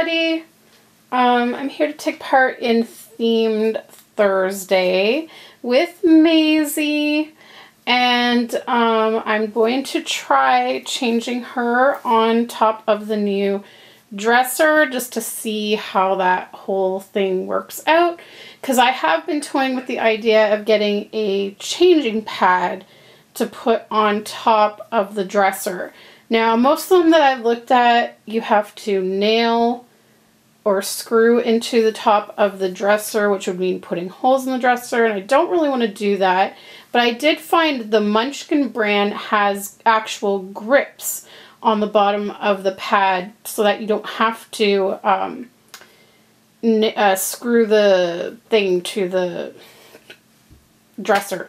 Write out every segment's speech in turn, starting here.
everybody. I'm here to take part in Themed Thursday with Maizie, and I'm going to try changing her on top of the new dresser just to see how that whole thing works out, because I have been toying with the idea of getting a changing pad to put on top of the dresser. Now, most of them that I've looked at, you have to nail or screw into the top of the dresser, which would mean putting holes in the dresser, and I don't really want to do that. But I did find the Munchkin brand has actual grips on the bottom of the pad so that you don't have to screw the thing to the dresser.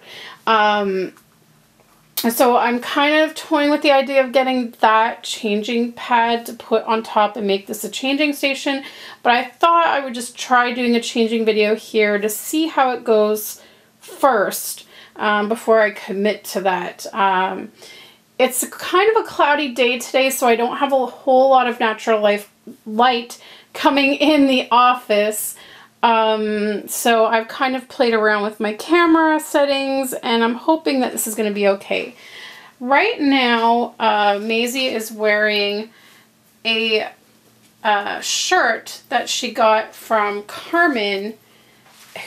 So I'm kind of toying with the idea of getting that changing pad to put on top and make this a changing station. But I thought I would just try doing a changing video here to see how it goes first before I commit to that. It's kind of a cloudy day today, so I don't have a whole lot of natural light coming in the office. So I've kind of played around with my camera settings, and I'm hoping that this is going to be okay. Right now, Maizie is wearing a shirt that she got from Carmen,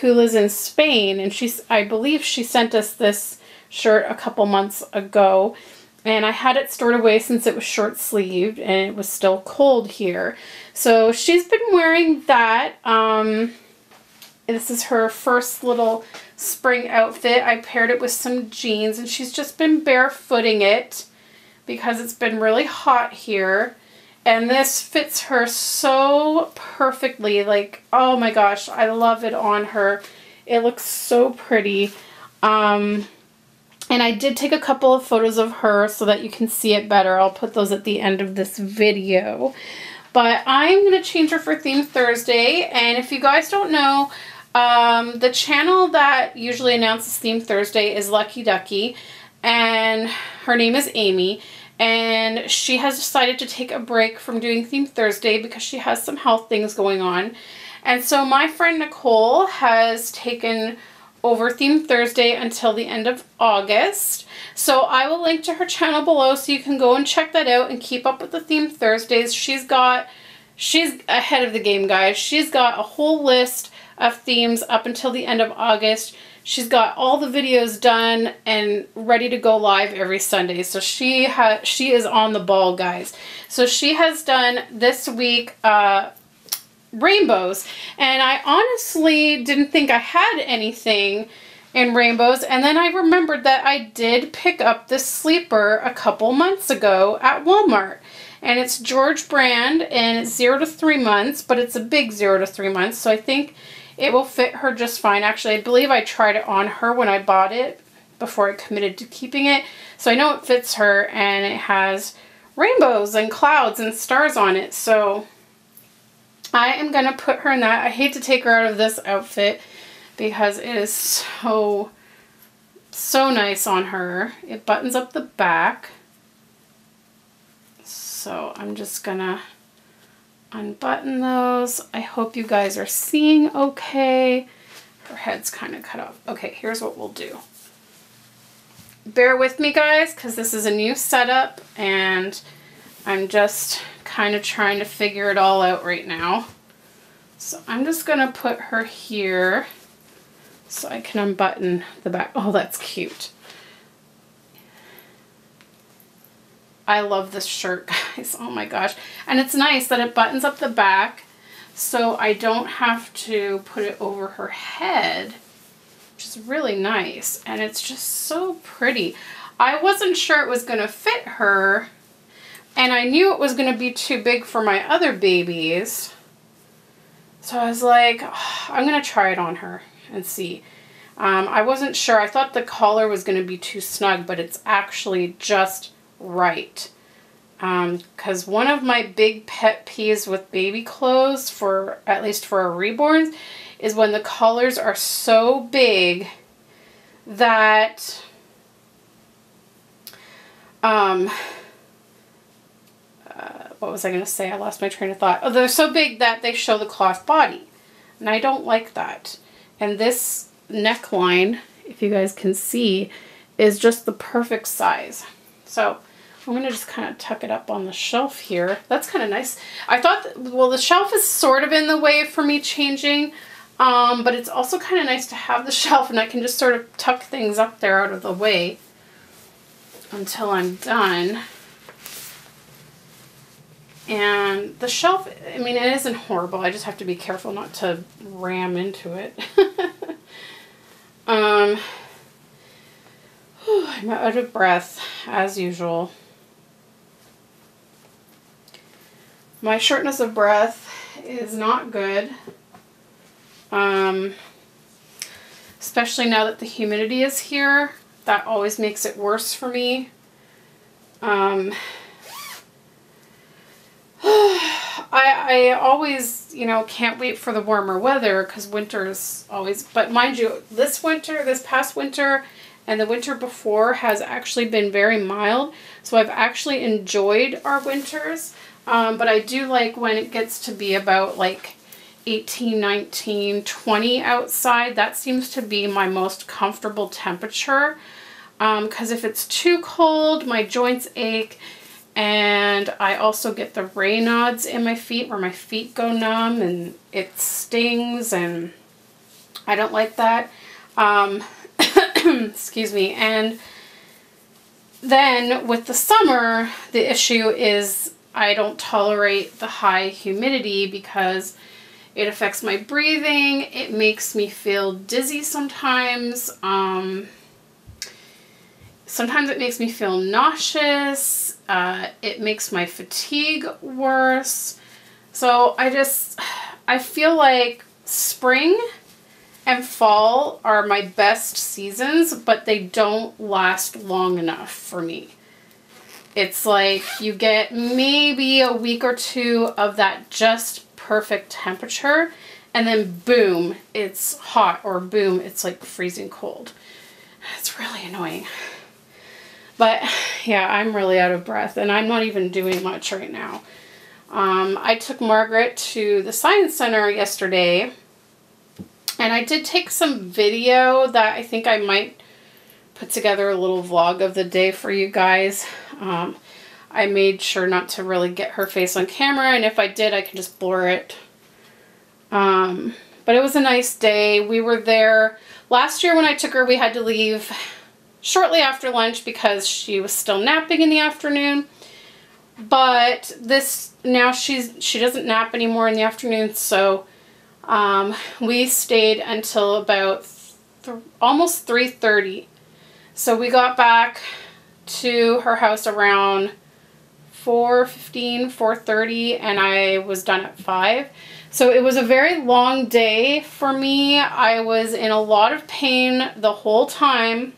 who lives in Spain, and I believe she sent us this shirt a couple months ago, and I had it stored away since it was short sleeved and it was still cold here. So she's been wearing that. This is her first little spring outfit. I paired it with some jeans, and she's just been barefooting it because it's been really hot here. And this fits her so perfectly. Like, oh my gosh, I love it on her. It looks so pretty. And I did take a couple of photos of her so that you can see it better. I'll put those at the end of this video. But I'm going to change her for Theme Thursday. And if you guys don't know, the channel that usually announces Theme Thursday is Lucky Ducky, and her name is Amy, and she has decided to take a break from doing Theme Thursday because she has some health things going on. And so my friend Nicole has taken over Theme Thursday until the end of August. So I will link to her channel below so you can go and check that out and keep up with the Theme Thursdays. She's ahead of the game, guys. She's got a whole list of themes up until the end of August. She's got all the videos done and ready to go live every Sunday. So she is on the ball, guys. So she has done this week rainbows, and I honestly didn't think I had anything in rainbows, and then I remembered that I did pick up this sleeper a couple months ago at Walmart. And it's George brand, and it's 0 to 3 months, but it's a big 0 to 3 months, so I think it will fit her just fine. Actually, I believe I tried it on her when I bought it before I committed to keeping it. So I know it fits her, and it has rainbows and clouds and stars on it. So I am going to put her in that. I hate to take her out of this outfit because it is so nice on her. It buttons up the back. So I'm just going to unbutton those. I hope you guys are seeing okay. Her head's kind of cut off. Okay, here's what we'll do. Bear with me, guys, because this is a new setup and I'm just kind of trying to figure it all out right now. So I'm just going to put her here so I can unbutton the back. Oh, that's cute. I love this shirt, guys. Oh my gosh. And it's nice that it buttons up the back so I don't have to put it over her head, which is really nice. And it's just so pretty. I wasn't sure it was going to fit her, and I knew it was going to be too big for my other babies. So I was like, oh, I'm going to try it on her and see. I wasn't sure. I thought the collar was going to be too snug, but it's actually just right. Because one of my big pet peeves with baby clothes, at least for our reborns, is when the collars are so big that what was I going to say? I lost my train of thought. Oh, they're so big that they show the cloth body. And I don't like that. And this neckline, if you guys can see, is just the perfect size. So I'm going to just kind of tuck it up on the shelf here. That's kind of nice. I thought, well, the shelf is sort of in the way for me changing, but it's also kind of nice to have the shelf, and I can just sort of tuck things up there out of the way until I'm done. And the shelf, I mean, it isn't horrible. I just have to be careful not to ram into it. I'm out of breath, as usual. My shortness of breath is not good. Especially now that the humidity is here. That always makes it worse for me. I always, you know, can't wait for the warmer weather because winter's always, but mind you, this past winter and the winter before has actually been very mild. So I've actually enjoyed our winters. But I do like when it gets to be about like 18, 19, 20 outside. That seems to be my most comfortable temperature. Because if it's too cold, my joints ache. And I also get the Raynaud's in my feet where my feet go numb and it stings, and I don't like that. Excuse me. And then with the summer, the issue is I don't tolerate the high humidity because it affects my breathing. It makes me feel dizzy sometimes. Sometimes it makes me feel nauseous. It makes my fatigue worse. So I feel like spring and fall are my best seasons, but they don't last long enough for me. It's like you get maybe a week or two of that just perfect temperature, and then boom, it's hot, or boom, it's like freezing cold. It's really annoying. But yeah, I'm really out of breath, and I'm not even doing much right now. I took Margaret to the Science Center yesterday, and I did take some video that I think I might put together a little vlog of the day for you guys. I made sure not to really get her face on camera, and if I did, I can just blur it. But it was a nice day. We were there last year when I took her. We had to leave shortly after lunch because she was still napping in the afternoon. But now she doesn't nap anymore in the afternoon, so we stayed until about almost 3:30. So we got back to her house around 4:15, 4:30, and I was done at 5. So it was a very long day for me. I was in a lot of pain the whole time,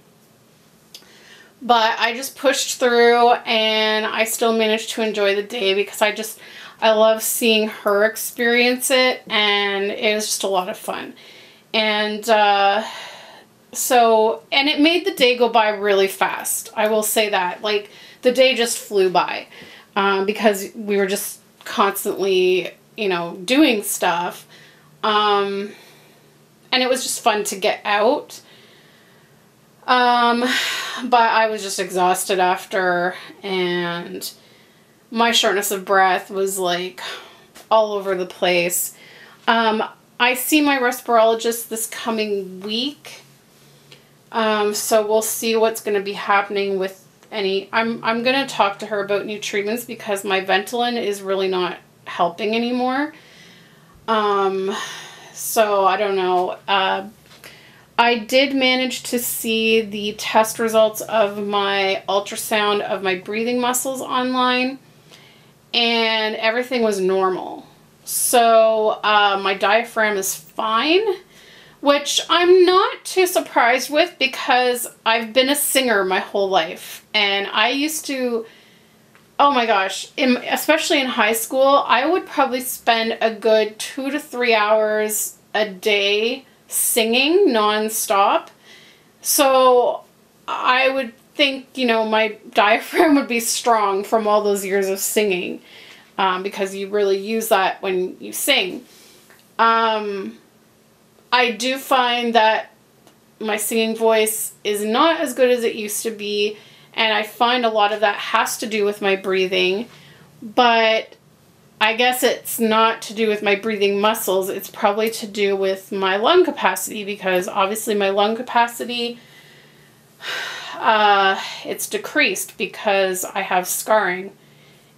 but I just pushed through, and I still managed to enjoy the day because I love seeing her experience it, and it was just a lot of fun. And and it made the day go by really fast. I will say that. Like, the day just flew by because we were just constantly, you know, doing stuff. And it was just fun to get out. But I was just exhausted after, and my shortness of breath was like all over the place. I see my respirologist this coming week. So we'll see what's going to be happening with I'm going to talk to her about new treatments because my Ventolin is really not helping anymore. So I don't know. I did manage to see the test results of my ultrasound of my breathing muscles online, and everything was normal. So my diaphragm is fine, which I'm not too surprised with because I've been a singer my whole life, and I used to, oh my gosh, especially in high school, I would probably spend a good 2 to 3 hours a day singing non-stop. So I would think, you know, my diaphragm would be strong from all those years of singing. because you really use that when you sing. I do find that my singing voice is not as good as it used to be, and I find a lot of that has to do with my breathing, but I guess it's not to do with my breathing muscles. It's probably to do with my lung capacity, because obviously my lung capacity, it's decreased because I have scarring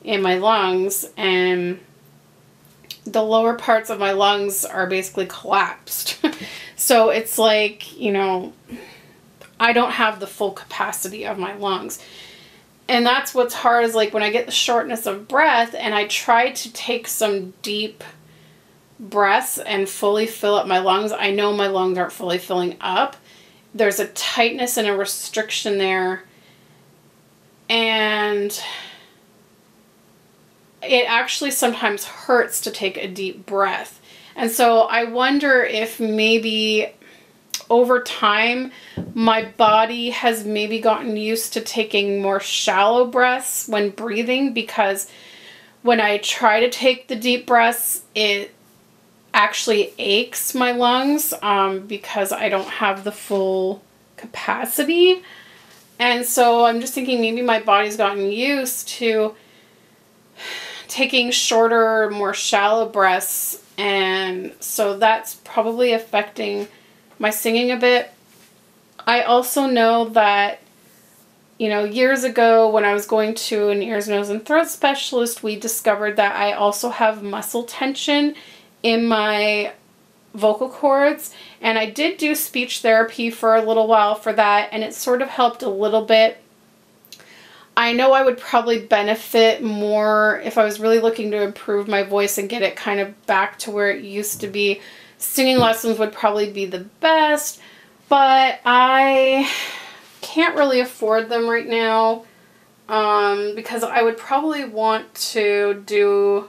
in my lungs, and the lower parts of my lungs are basically collapsed. So it's like, you know, I don't have the full capacity of my lungs. And that's what's hard, is like when I get the shortness of breath and I try to take some deep breaths and fully fill up my lungs, I know my lungs aren't fully filling up. There's a tightness and a restriction there. And it actually sometimes hurts to take a deep breath. And so I wonder if maybe over time my body has maybe gotten used to taking more shallow breaths when breathing, because when I try to take the deep breaths, it actually aches my lungs because I don't have the full capacity. And so I'm just thinking maybe my body's gotten used to taking shorter, more shallow breaths, and so that's probably affecting my singing a bit. I also know that, you know, years ago when I was going to an ears, nose, and throat specialist, we discovered that I also have muscle tension in my vocal cords, and I did do speech therapy for a little while for that, and it sort of helped a little bit. I know I would probably benefit more if I was really looking to improve my voice and get it kind of back to where it used to be. Singing lessons would probably be the best, but I can't really afford them right now because I would probably want to do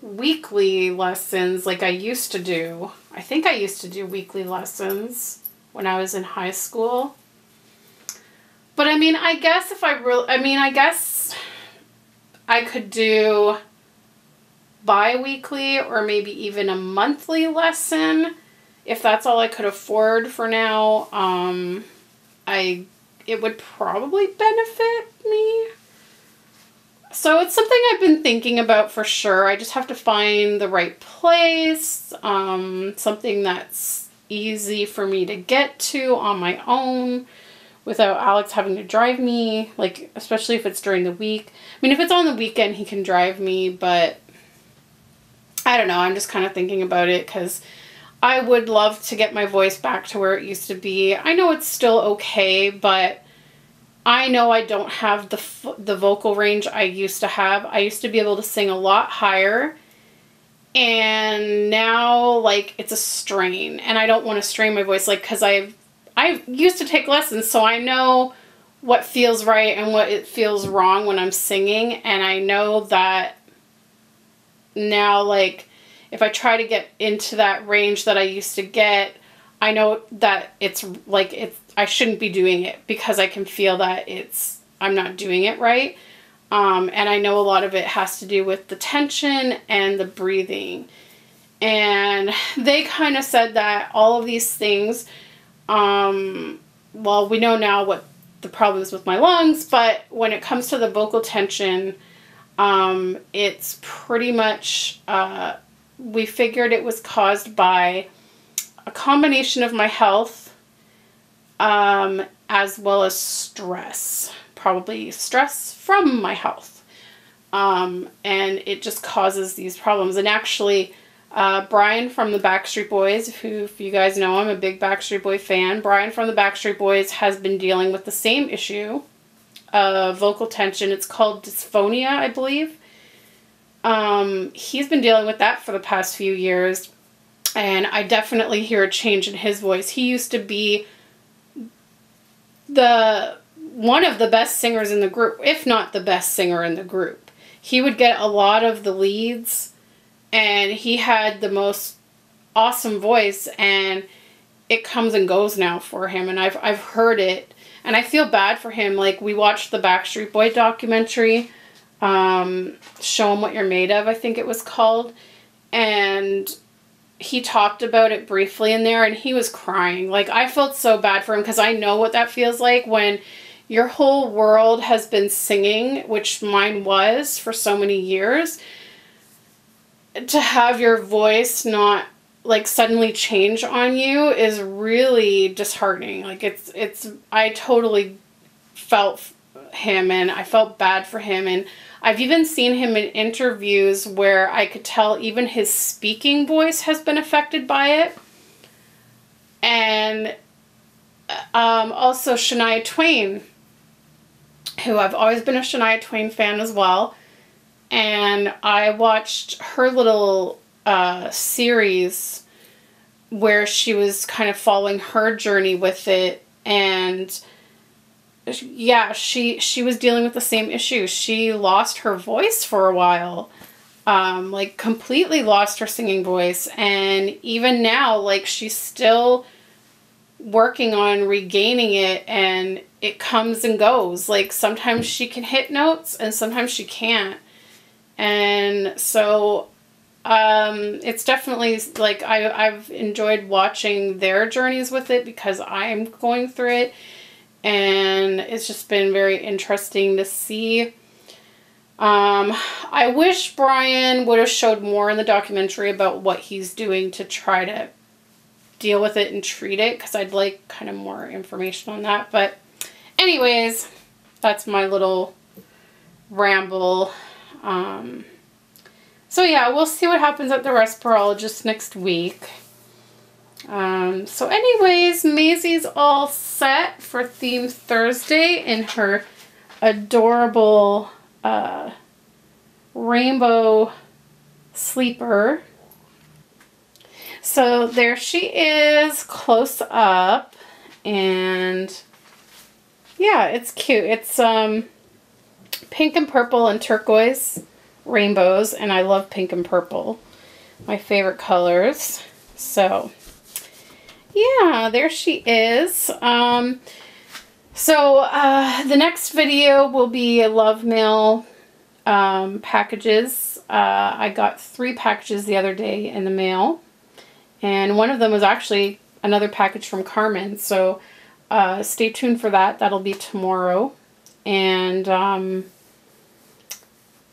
weekly lessons like I used to do. I think I used to do weekly lessons when I was in high school. But I mean, I guess if I guess I could do bi-weekly or maybe even a monthly lesson if that's all I could afford for now. It would probably benefit me. So it's something I've been thinking about for sure. I just have to find the right place, something that's easy for me to get to on my own without Alex having to drive me, like, especially if it's during the week. I mean, if it's on the weekend, he can drive me, but I don't know. I'm just kind of thinking about it because I would love to get my voice back to where it used to be. I know it's still okay, but I know I don't have the vocal range I used to have. I used to be able to sing a lot higher, and now, like, it's a strain, and I don't want to strain my voice, like, because I used to take lessons, so I know what feels right and what it feels wrong when I'm singing, and I know that now, like, if I try to get into that range that I used to get, I know that it's, like, I shouldn't be doing it because I can feel that I'm not doing it right. And I know a lot of it has to do with the tension and the breathing. And they kind of said that all of these things, well, we know now what the problem is with my lungs, but when it comes to the vocal tension, it's pretty much, we figured it was caused by a combination of my health, as well as stress, probably stress from my health. And it just causes these problems. And actually, Brian from the Backstreet Boys, who, if you guys know, I'm a big Backstreet Boy fan. Brian from the Backstreet Boys has been dealing with the same issue of vocal tension. It's called dysphonia, I believe. He's been dealing with that for the past few years, and I definitely hear a change in his voice. He used to be one of the best singers in the group, if not the best singer in the group. He would get a lot of the leads, and he had the most awesome voice, and it comes and goes now for him, and I've heard it, and I feel bad for him. Like, we watched the Backstreet Boy documentary Show 'Em What You're Made Of, I think it was called. And he talked about it briefly in there, and he was crying. Like, I felt so bad for him, because I know what that feels like when your whole world has been singing, which mine was for so many years. To have your voice not, like, suddenly change on you is really disheartening. Like, I totally felt him, and I felt bad for him, and I've even seen him in interviews where I could tell even his speaking voice has been affected by it. And also Shania Twain, who I've always been a Shania Twain fan as well. And I watched her little series where she was kind of following her journey with it. And yeah, she was dealing with the same issue. She lost her voice for a while. Like, completely lost her singing voice. And even now, like, she's still working on regaining it, and it comes and goes. Like, sometimes she can hit notes and sometimes she can't. And so it's definitely, like, I've enjoyed watching their journeys with it, because I'm going through it. And it's just been very interesting to see. I wish Brian would have showed more in the documentary about what he's doing to try to deal with it and treat it, because I'd like kind of more information on that. But anyways, that's my little ramble. So yeah, we'll see what happens at the respirologist next week. So anyways, Maisie's all set for Theme Thursday in her adorable rainbow sleeper. So there she is, close up, and yeah, it's cute. It's pink and purple and turquoise rainbows, and I love pink and purple, my favorite colors. So yeah, there she is. The next video will be love mail packages. I got 3 packages the other day in the mail, and one of them was actually another package from Carmen. So stay tuned for that. That'll be tomorrow. And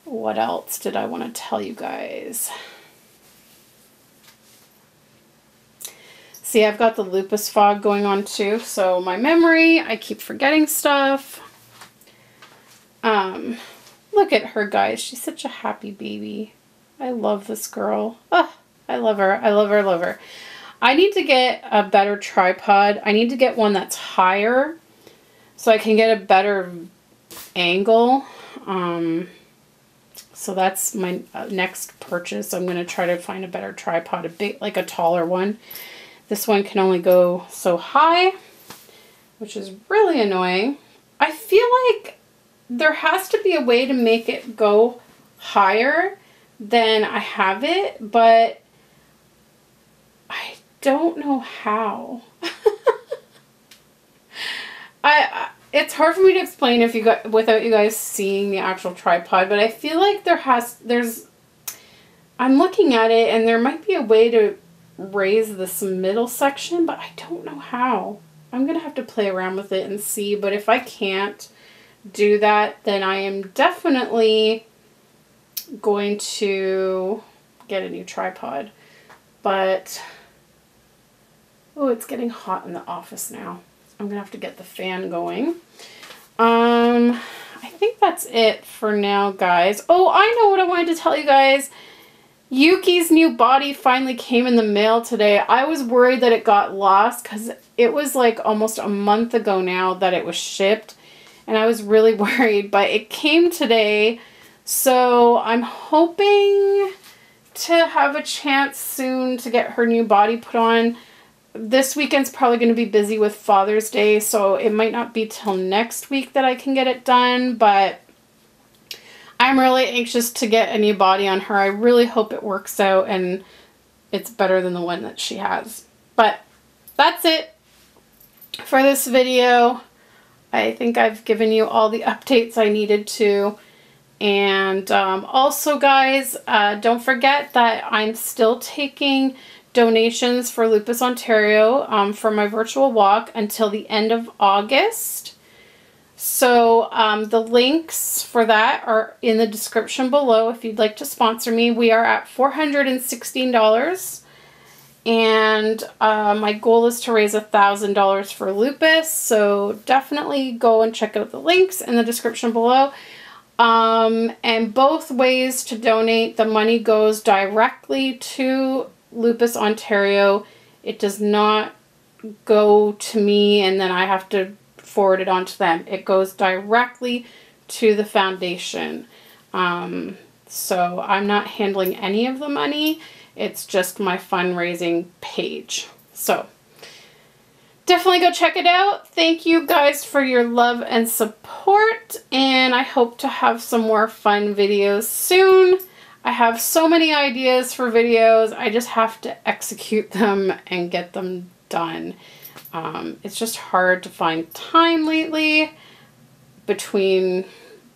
what else did I want to tell you guys? See, I've got the lupus fog going on too, so my memory, I keep forgetting stuff. Look at her, guys. She's such a happy baby. I love this girl. Oh, I love her. I love her. I love her. I need to get a better tripod. I need to get one that's higher so I can get a better angle. So that's my next purchase. I'm going to try to find a better tripod, a big, like a taller one. This one can only go so high, which is really annoying. I feel like there has to be a way to make it go higher than I have it, but I don't know how. It's hard for me to explain if you got without you guys seeing the actual tripod, but I feel like I'm looking at it and there might be a way to raise this middle section, but I don't know how. I'm gonna have to play around with it and see, but if I can't do that, then I am definitely going to get a new tripod. But oh, it's getting hot in the office now. I'm gonna have to get the fan going. I think that's it for now, guys. Oh, I know what I wanted to tell you guys. Yuki's new body finally came in the mail today. I was worried that it got lost because it was like almost a month ago now that it was shipped. And I was really worried, but it came today. So I'm hoping to have a chance soon to get her new body put on. This weekend's probably going to be busy with Father's Day, so it might not be till next week that I can get it done, but I'm really anxious to get a new body on her. I really hope it works out and it's better than the one that she has. But that's it for this video. I think I've given you all the updates I needed to. And also, guys, don't forget that I'm still taking donations for Lupus Ontario for my virtual walk until the end of August. So the links for that are in the description below if you'd like to sponsor me. We are at $416. And my goal is to raise $1,000 for lupus. So definitely go and check out the links in the description below. And both ways to donate, the money goes directly to Lupus Ontario. It does not go to me and then I have to forward it on to them. It goes directly to the foundation. So I'm not handling any of the money. It's just my fundraising page. So definitely go check it out. Thank you guys for your love and support, and I hope to have some more fun videos soon. I have so many ideas for videos. I just have to execute them and get them done. It's just hard to find time lately between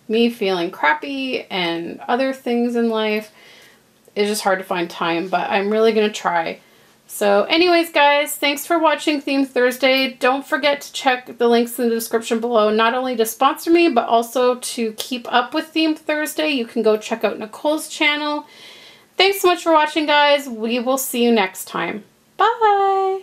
me feeling crappy and other things in life. It's just hard to find time, but I'm really going to try. So anyways, guys, thanks for watching Theme Thursday. Don't forget to check the links in the description below, not only to sponsor me, but also to keep up with Theme Thursday. You can go check out Nicole's channel. Thanks so much for watching, guys. We will see you next time. Bye!